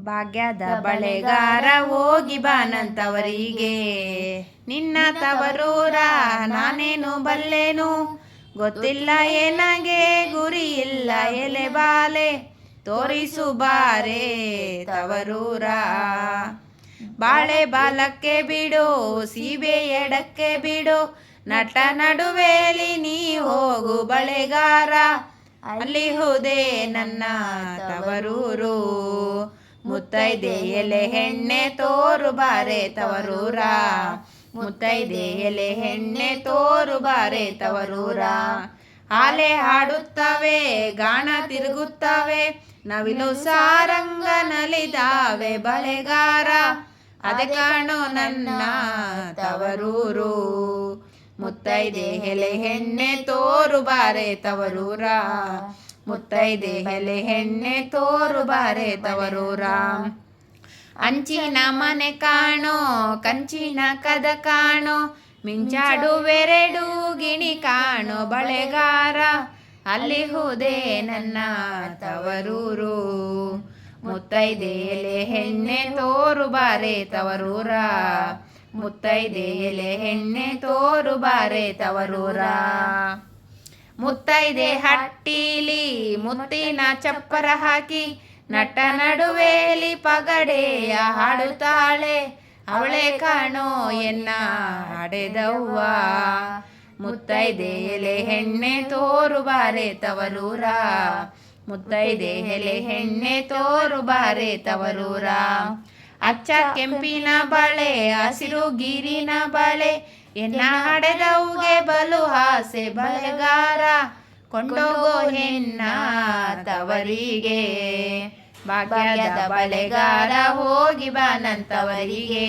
ಭಾಗ್ಯದ ಬಳೆಗಾರ ಹೋಗಿ ಬಾನಂತವರಿಗೆ. ನಿನ್ನ ತವರೂರ ನಾನೇನು ಬಲ್ಲೆನು, ಗೊತ್ತಿಲ್ಲ ಏನಗೆ ಗುರಿ ಇಲ್ಲ ಎಲೆ ಬಾಲೆ, ತೋರಿಸು ಬಾರೆ ತವರೂರ. ಬಾಳೆ ಬಾಲಕ್ಕೆ ಬಿಡು ಸೀಬೆ ಎಡಕ್ಕೆ ಬಿಡು, ನಟ ನಡುವೇಲಿ ನೀ ಹೋಗು ಬಳೆಗಾರ, ಅಲ್ಲಿ ಹೋದೆ ನನ್ನ ತವರೂರು. ಮುತ್ತೈದೆ ಎಲೆ ಹೆಣ್ಣೆ ತೋರು ಬಾರೆ ತವರೂರ, ಮುತ್ತೈದೆ ಎಲೆ ಹೆಣ್ಣೆ ತೋರು ಬಾರೆ ತವರೂರ. ಆಲೆ ಹಾಡುತ್ತವೆ ಗಾಣ ತಿರುಗುತ್ತವೆ, ನವಿಲು ಸಾರಂಗ ನಲಿದಾವೆ ಬಳೆಗಾರ, ಅದೆ ಕಾಣೋ ನನ್ನ ತವರೂರು. ಮುತ್ತೈದೆ ಎಲೆ ಹೆಣ್ಣೆ ತೋರು ಬಾರೆ ತವರೂರ, ಮುತ್ತೈದೆ ಎಲೆ ಹೆಣ್ಣೆ ತೋರು ಬಾರೆ ತವರೂರ. ಅಂಚಿನ ಮನೆ ಕಾಣೋ ಕಂಚಿನ ಕದ ಕಾಣೋ, ಮಿಂಚಾಡುವೆರಡು ಗಿಣಿ ಕಾಣೋ ಬಳೆಗಾರ, ಅಲ್ಲಿ ಹೋದೆ ನನ್ನ ತವರೂರು. ಮುತ್ತೈದೆ ಎಲೆ ಹೆಣ್ಣೆ ತೋರು ಬಾರೆ ತವರೂರ, ಮುತ್ತೈದೆ ಎಲೆ ಹೆಣ್ಣೆ ತೋರು ಬಾರೆ ತವರೂರ. ಮುತ್ತೈದೆ ಹಟ್ಟಿಲಿ ಮುತ್ತಿನ ಚಪ್ಪರ ಹಾಕಿ, ನಟ ನಡುವೇಲಿ ಪಗಡೆಯ ಹಾಡುತ್ತಾಳೆ, ಅವಳೆ ಕಾಣೋ ಎನ್ನ ಹಡೆದವ್ವ. ಮುತ್ತೈದೆ ಎಲೆ ಹೆಣ್ಣೆ ತೋರು ಬಾರೆ ತವರೂರ, ಮುತ್ತೈದೆ ಎಲೆ ಹೆಣ್ಣೆ ತೋರು ಬಾರೆ ತವರೂರ. ಅಚ್ಚ ಕೆಂಪಿನ ಬಳೆ ಹಸಿರು ಗಿರಿನ ಬಳೆ, ಎನ್ನ ಹಡೆದವ್ಗೆ ಬಲು ಆಸೆ ಬಳೆಗಾರ, ಕೊಂಡೋಗೋ ಹೆಣ್ಣ ತವರಿಗೆ. ಭಾಗ್ಯದ ಬಳೆಗಾರ ಹೋಗಿ ಬಾನಂತವರಿಗೆ,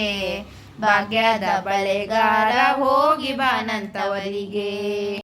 ಭಾಗ್ಯದ ಬಳೆಗಾರ ಹೋಗಿ ಬಾನಂತವರಿಗೆ.